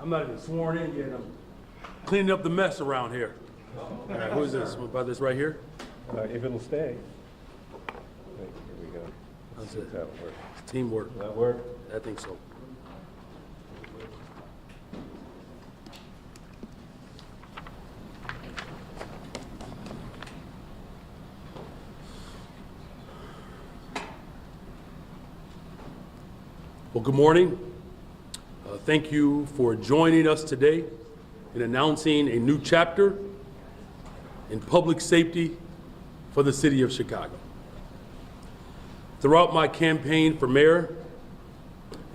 I'm not even sworn in yet. I'm cleaning up the mess around here. All right, who is this? About this right here? If it'll stay. Wait, here we go. Let's see if that works. It's teamwork. Will that work? I think so. Well, good morning. Thank you for joining us today in announcing a new chapter in public safety for the city of Chicago. Throughout my campaign for mayor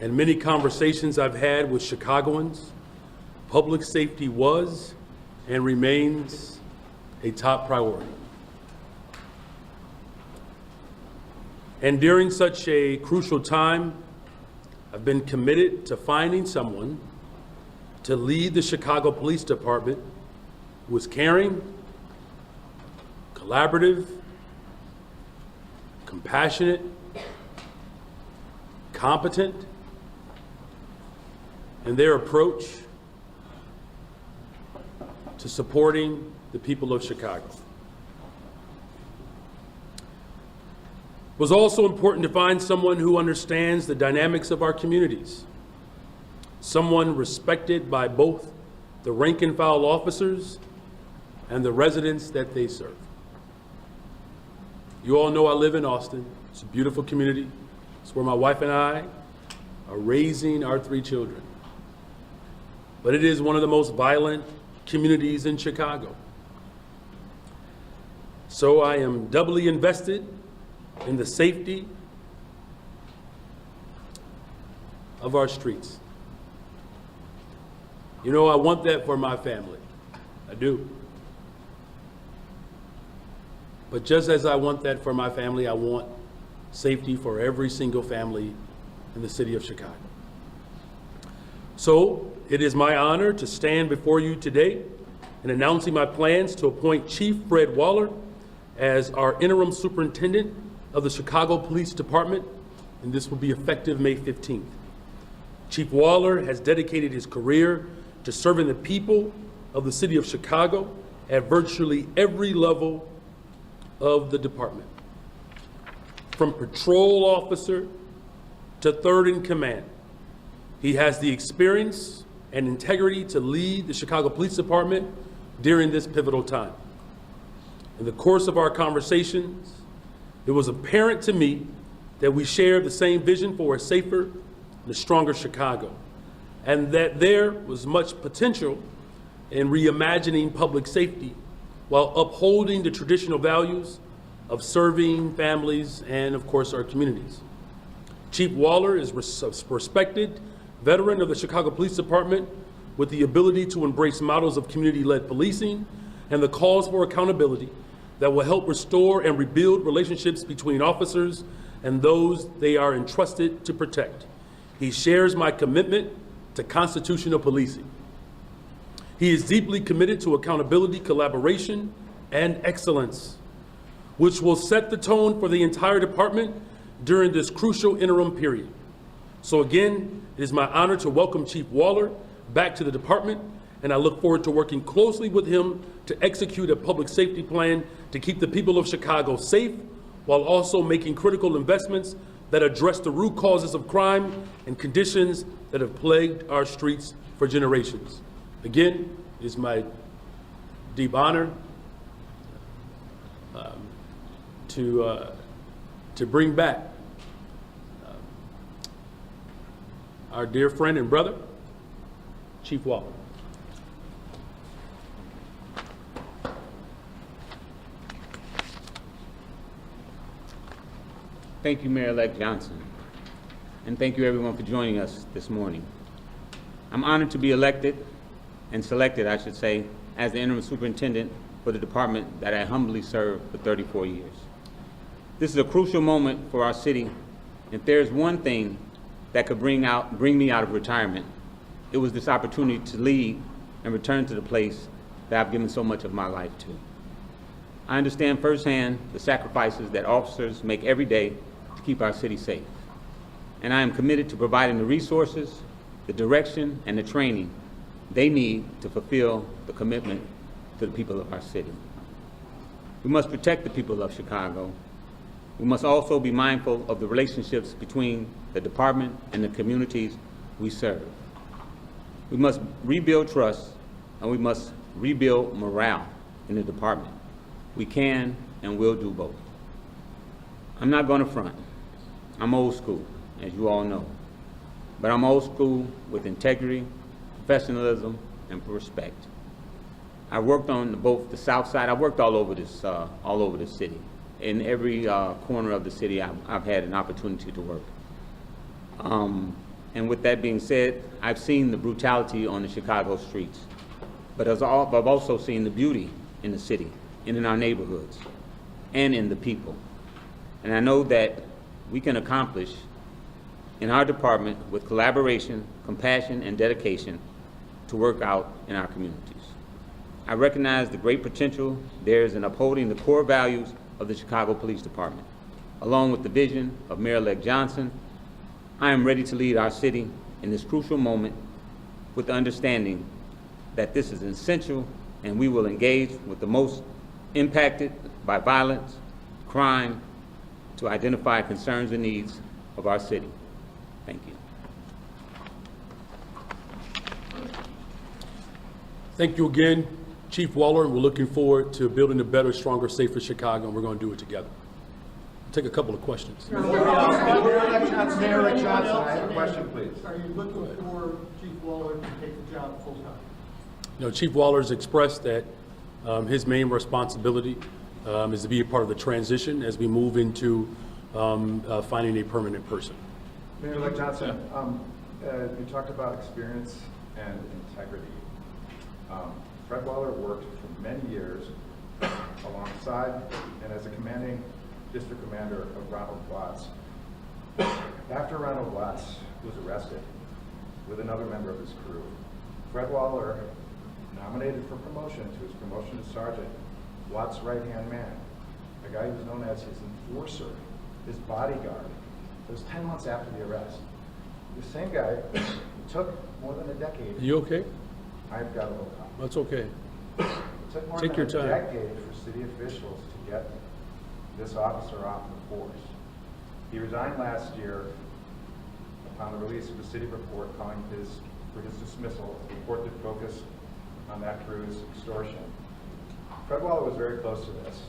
and many conversations I've had with Chicagoans, public safety was and remains a top priority. And during such a crucial time, I've been committed to finding someone to lead the Chicago Police Department who is caring, collaborative, compassionate, competent in their approach to supporting the people of Chicago. It was also important to find someone who understands the dynamics of our communities, someone respected by both the rank and file officers and the residents that they serve. You all know I live in Austin. It's a beautiful community. It's where my wife and I are raising our 3 children. But it is one of the most violent communities in Chicago. So I am doubly invested in the safety of our streets. You know, I want that for my family. I do. But just as I want that for my family, I want safety for every single family in the city of Chicago. So it is my honor to stand before you today in announcing my plans to appoint Chief Fred Waller as our interim superintendent of the Chicago Police Department, and this will be effective May 15th. Chief Waller has dedicated his career to serving the people of the city of Chicago at virtually every level of the department. From patrol officer to third in command, he has the experience and integrity to lead the Chicago Police Department during this pivotal time. In the course of our conversations, it was apparent to me that we share the same vision for a safer and a stronger Chicago, and that there was much potential in reimagining public safety while upholding the traditional values of serving families and, of course, our communities. Chief Waller is a respected veteran of the Chicago Police Department with the ability to embrace models of community-led policing and the calls for accountability that will help restore and rebuild relationships between officers and those they are entrusted to protect. He shares my commitment to constitutional policing. He is deeply committed to accountability, collaboration, and excellence, which will set the tone for the entire department during this crucial interim period. So again, it is my honor to welcome Chief Waller back to the department, and I look forward to working closely with him to execute a public safety plan to keep the people of Chicago safe while also making critical investments that address the root causes of crime and conditions that have plagued our streets for generations. Again, it is my deep honor to bring back our dear friend and brother, Chief Waller. Thank you, Mayor-elect Johnson, and thank you everyone for joining us this morning. I'm honored to be elected and selected, I should say, as the interim superintendent for the department that I humbly served for 34 years. This is a crucial moment for our city. If there's one thing that could bring me out of retirement, it was this opportunity to lead and return to the place that I've given so much of my life to. I understand firsthand the sacrifices that officers make every day to keep our city safe. And I am committed to providing the resources, the direction, and the training they need to fulfill the commitment to the people of our city. We must protect the people of Chicago. We must also be mindful of the relationships between the department and the communities we serve. We must rebuild trust, and we must rebuild morale in the department. We can and will do both. I'm not going to front. I'm old school, as you all know. But I'm old school with integrity, professionalism, and respect. I worked on both the south side. I worked all over the city. In every corner of the city, I've had an opportunity to work. And with that being said, I've seen the brutality on the Chicago streets, but I've also seen the beauty in the city and in our neighborhoods and in the people. And I know that we can accomplish in our department with collaboration, compassion, and dedication to work out in our communities. I recognize the great potential there is in upholding the core values of the Chicago Police Department. Along with the vision of Mayor-elect Johnson, I am ready to lead our city in this crucial moment with the understanding that this is essential, and we will engage with the most impacted by violence, crime, to identify concerns and needs of our city. Thank you. Thank you again, Chief Waller, and we're looking forward to building a better, stronger, safer Chicago, and we're going to do it together. Take a couple of questions. Mayor-elect Johnson, I have a question, please. Are you looking for Chief Waller to take the job full-time? You know, Chief Waller's expressed that his main responsibility is to be a part of the transition as we move into finding a permanent person. Mayor-elect Johnson, you talked about experience and integrity. Fred Waller worked for many years alongside and as a commanding district commander of Ronald Watts. After Ronald Watts was arrested with another member of his crew, Fred Waller nominated for promotion to his promotion to sergeant Watts' right-hand man, a guy who was known as his enforcer, his bodyguard. It was 10 months after the arrest. The same guy took more than a decade. Are you okay? I've got a little cough. That's okay. It took more Take than your a time. decade for city officials to get this officer off the force. He resigned last year upon the release of the city report calling for his dismissal, a report that focused on that crew's extortion. Fred Waller was very close to this.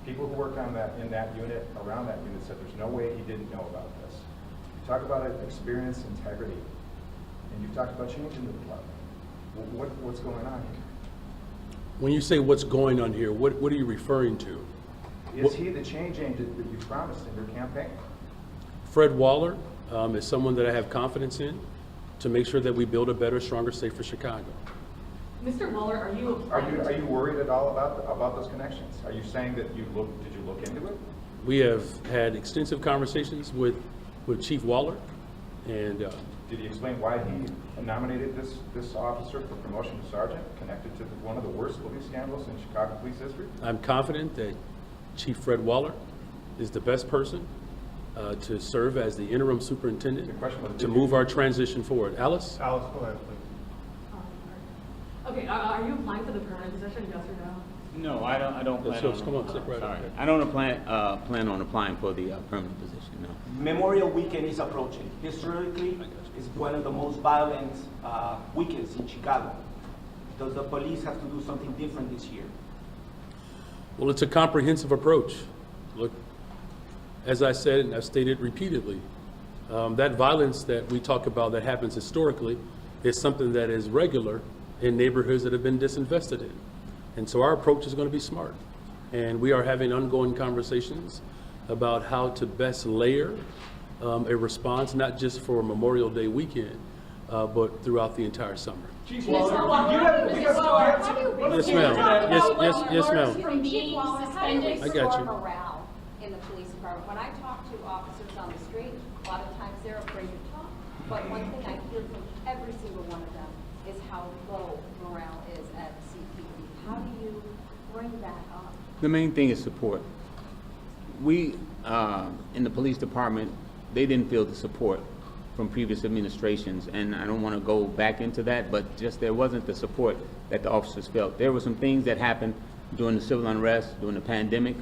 People who worked on that, in that unit, around that unit, said there's no way he didn't know about this. You talk about experience, integrity, and you've talked about changing the department. What's going on here? When you say what's going on here, what are you referring to? Is he the change agent that you promised in your campaign? Fred Waller is someone that I have confidence in to make sure that we build a better, stronger, safer Chicago. Mr. Waller, are you Are you worried at all about those connections? Are you saying that did you look into it? We have had extensive conversations with Chief Waller, and Did he explain why he nominated this officer for promotion to sergeant, connected to one of the worst police scandals in Chicago police history? I'm confident that Chief Fred Waller is the best person to serve as the interim superintendent The question was, to move our transition forward. Alice? Alice, go ahead, please. okay? Are you applying for the permanent position? Yes or no? No, I don't plan on. Come on, sit right Sorry. up there. I don't plan on applying for the permanent position, no. Memorial Weekend is approaching. Historically, it's one of the most violent weekends in Chicago. Does the police have to do something different this year? Well, it's a comprehensive approach. Look, as I said, and I've stated repeatedly, that violence that we talk about that happens historically is something that is regular in neighborhoods that have been disinvested in. And so our approach is going to be smart. And we are having ongoing conversations about how to best layer a response, not just for Memorial Day weekend, but throughout the entire summer. Chief Mr. Waller, Waller, Mr. Waller, how do you Yes, ma'am. Yes, ma'am. From being suspended I got for you. morale in the police department. When I talk to officers on the street, a lot of times they're afraid to talk. But one thing I hear from every single one of them is how low morale is at CPD. How do you bring that up? The main thing is support. We, in the police department, they didn't feel the support from previous administrations, and I don't want to go back into that, but just there wasn't the support that the officers felt. There were some things that happened during the civil unrest, during the pandemic,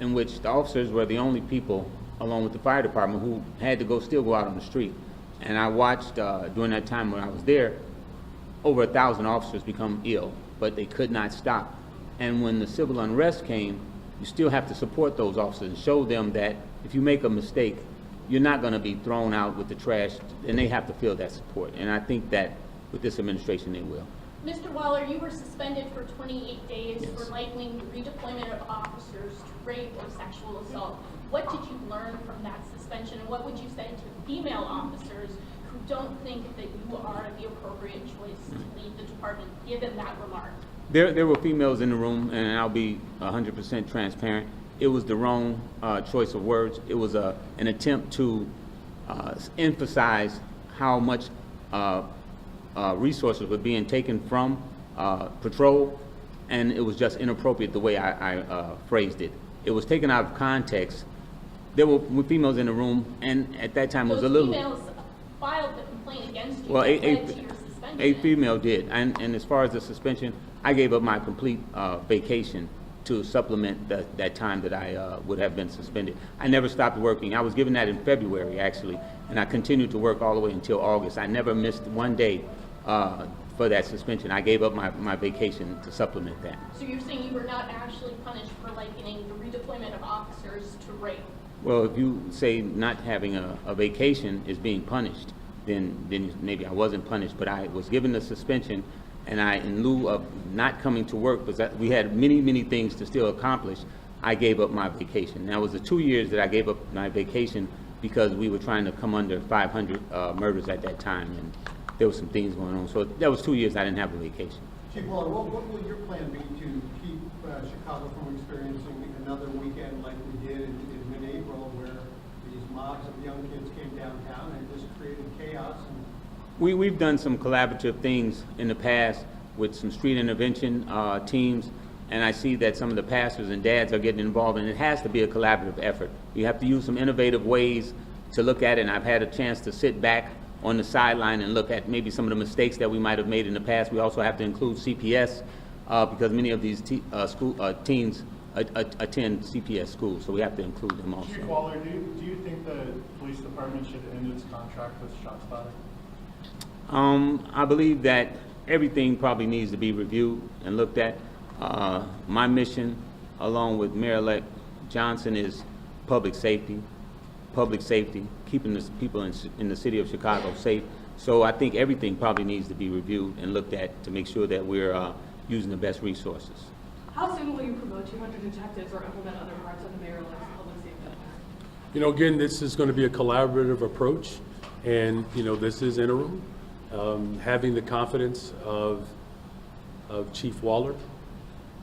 in which the officers were the only people, along with the fire department, who had to still go out on the street. And I watched, during that time when I was there, over 1,000 officers become ill, but they could not stop. And when the civil unrest came, you still have to support those officers and show them that if you make a mistake, you're not going to be thrown out with the trash, and they have to feel that support. And I think that with this administration, they will. Mr. Waller, you were suspended for 28 days Yes. for likening the redeployment of officers to rape or sexual assault. What did you learn from that suspension, and what would you say to female officers who don't think that you are the appropriate choice to lead the department, given that remark? There were females in the room, and I'll be 100% transparent. It was the wrong choice of words. It was an attempt to emphasize how much resources were being taken from patrol, and it was just inappropriate the way I phrased it. It was taken out of context. There were females in the room, and at that time it was a little... Those females filed the complaint against you Well, that led to your suspension. a female did, and as far as the suspension, I gave up my complete vacation to supplement that time that I would have been suspended. I never stopped working. I was given that in February, actually, and I continued to work all the way until August. I never missed one day for that suspension. I gave up my vacation to supplement that. So you're saying you were not actually punished for likening the redeployment of officers to rape? Well, if you say not having a vacation is being punished, then maybe I wasn't punished, but I was given the suspension, and in lieu of not coming to work, because we had many things to still accomplish, I gave up my vacation. Now, it was the 2 years that I gave up my vacation because we were trying to come under 500 murders at that time, and there were some things going on. So that was 2 years I didn't have a vacation. Chief Waller, what will your plan be to keep Chicago from experiencing another weekend like we did in mid-April, where these mobs of young kids came downtown and just created chaos? We've done some collaborative things in the past with some street intervention teams, and I see that some of the pastors and dads are getting involved, and it has to be a collaborative effort. You have to use some innovative ways to look at it, and I've had a chance to sit back on the sideline and look at maybe some of the mistakes that we might have made in the past. We also have to include CPS because many of these teens attend CPS schools, so we have to include them also. Chief Waller, do you think the police department should end its contract with ShotSpotter? I believe that everything probably needs to be reviewed and looked at. My mission, along with Mayor-elect Johnson, is public safety, keeping the people in the city of Chicago safe. So I think everything probably needs to be reviewed and looked at to make sure that we're using the best resources. How soon will you promote 200 detectives or implement other parts of the mayor-elect's public safety plan? You know, again, this is going to be a collaborative approach, and, you know, this is interim. Having the confidence of Chief Waller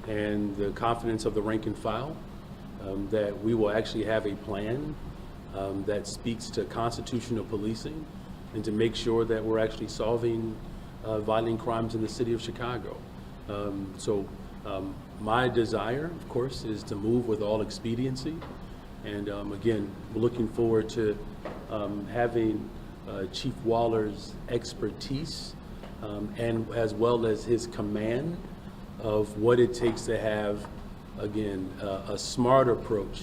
and the confidence of the rank and file, that we will actually have a plan that speaks to constitutional policing and to make sure that we're actually solving violent crimes in the city of Chicago. My desire, of course, is to move with all expediency. And again, we're looking forward to having Chief Waller's expertise and as well as his command of what it takes to have, again, a smart approach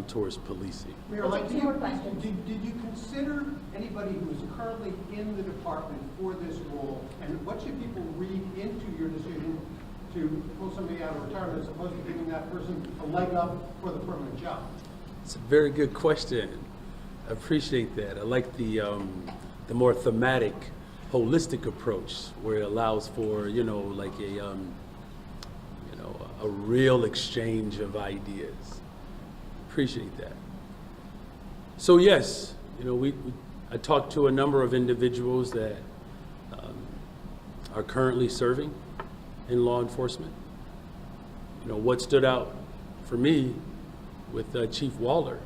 towards policing. Mayor, did you consider anybody who is currently in the department for this role, and what should people read into your decision to pull somebody out of retirement as opposed to giving that person a leg up for the permanent job? It's a very good question. I appreciate that. I like the more thematic, holistic approach where it allows for, you know, like a real exchange of ideas. Appreciate that. So yes, you know, I talked to a number of individuals that are currently serving in law enforcement. You know, what stood out for me with Chief Waller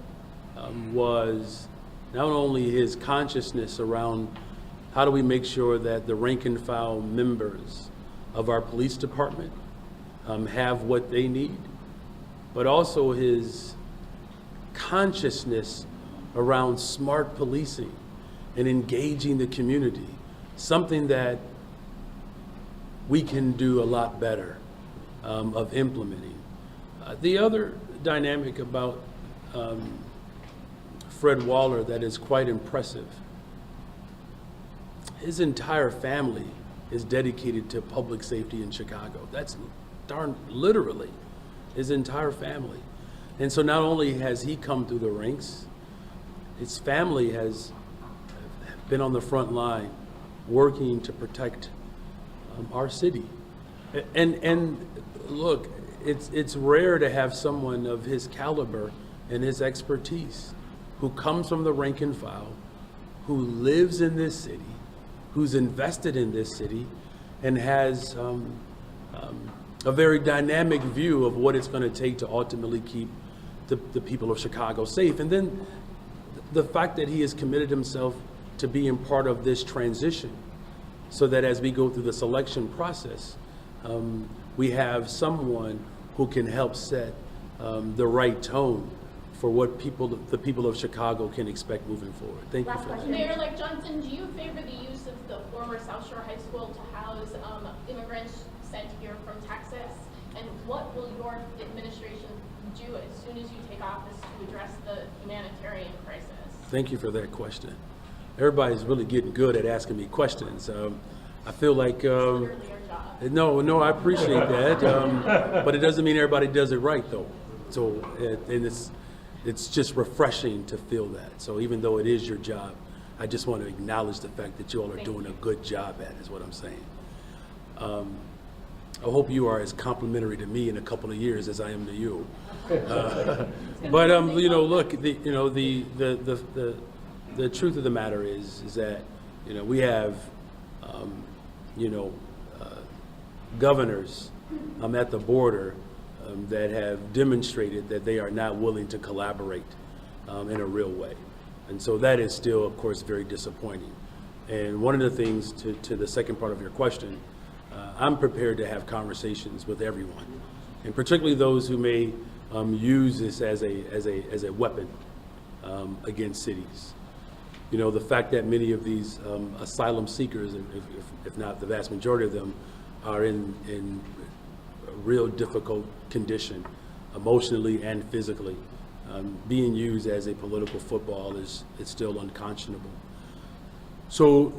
was not only his consciousness around how do we make sure that the rank and file members of our police department have what they need, but also his consciousness around smart policing and engaging the community, something that we can do a lot better of implementing. The other dynamic about Fred Waller that is quite impressive, his entire family is dedicated to public safety in Chicago. That's darn literally his entire family. And so not only has he come through the ranks, his family has been on the front line working to protect our city. And look, it's rare to have someone of his caliber and his expertise who comes from the rank and file, who lives in this city, who's invested in this city, and has a very dynamic view of what it's going to take to ultimately keep the people of Chicago safe. And then the fact that he has committed himself to being part of this transition, so that as we go through the selection process, we have someone who can help set the right tone for what the people of Chicago can expect moving forward. Thank you for that. Mayor-elect Johnson, do you favor the use of the former South Shore High School to house immigrants sent here from Texas? And what will your administration do as soon as you take office to address the humanitarian crisis? Thank you for that question. Everybody's really getting good at asking me questions. I feel like, Clearly our job. no, I appreciate that, but it doesn't mean everybody does it right, though. So, and it's just refreshing to feel that. So even though it is your job, I just want to acknowledge the fact that you all are doing a good job at it, is what I'm saying. I hope you are as complimentary to me in a couple of years as I am to you. But you know, look, the truth of the matter is that, you know, we have governors at the border that have demonstrated that they are not willing to collaborate in a real way. And so that is still, of course, very disappointing. And one of the things to the second part of your question, I'm prepared to have conversations with everyone, and particularly those who may use this as a weapon against cities. You know, the fact that many of these asylum seekers, if not the vast majority of them, are in a real difficult condition, emotionally and physically, being used as a political football is still unconscionable. So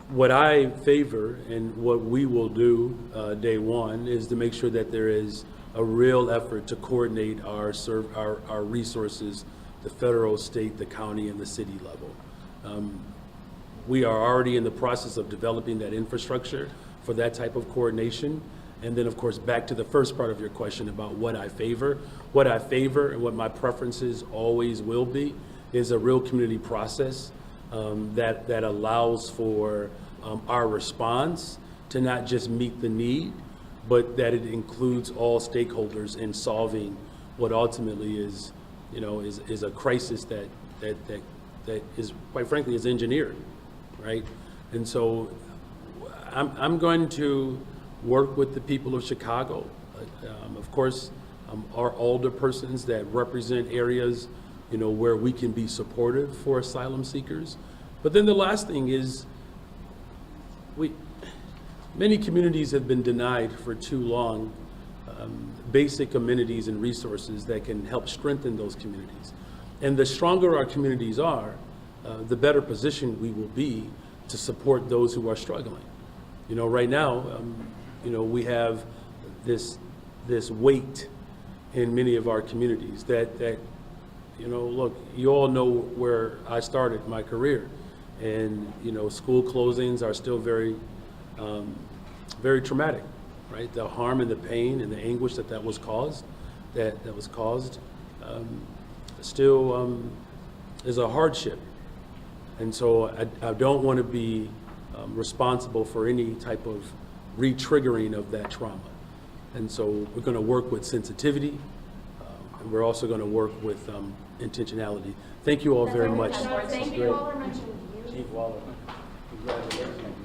what I favor and what we will do day one is to make sure that there is a real effort to coordinate our resources, the federal, state, the county, and the city level. We are already in the process of developing that infrastructure for that type of coordination. And then, of course, back to the first part of your question about what I favor. What I favor and what my preferences always will be is a real community process that allows for our response to not just meet the need, but that it includes all stakeholders in solving what ultimately is, you know, is a crisis that is, quite frankly, is engineered, right? And so I'm going to work with the people of Chicago. Of course, our older persons that represent areas, you know, where we can be supportive for asylum seekers. But then the last thing is, many communities have been denied for too long basic amenities and resources that can help strengthen those communities. And the stronger our communities are, the better positioned we will be to support those who are struggling. You know, right now, you know, we have this weight in many of our communities that, you know, look, you all know where I started my career, and, you know, school closings are still very, very traumatic, right? The harm and the pain and the anguish that was caused, still is a hardship. And so I don't want to be responsible for any type of re-triggering of that trauma. And so we're going to work with sensitivity, and we're also going to work with intentionality. Thank you all very much. Thank you. Waller mentioned you. Chief Waller, congratulations.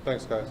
Thanks, guys.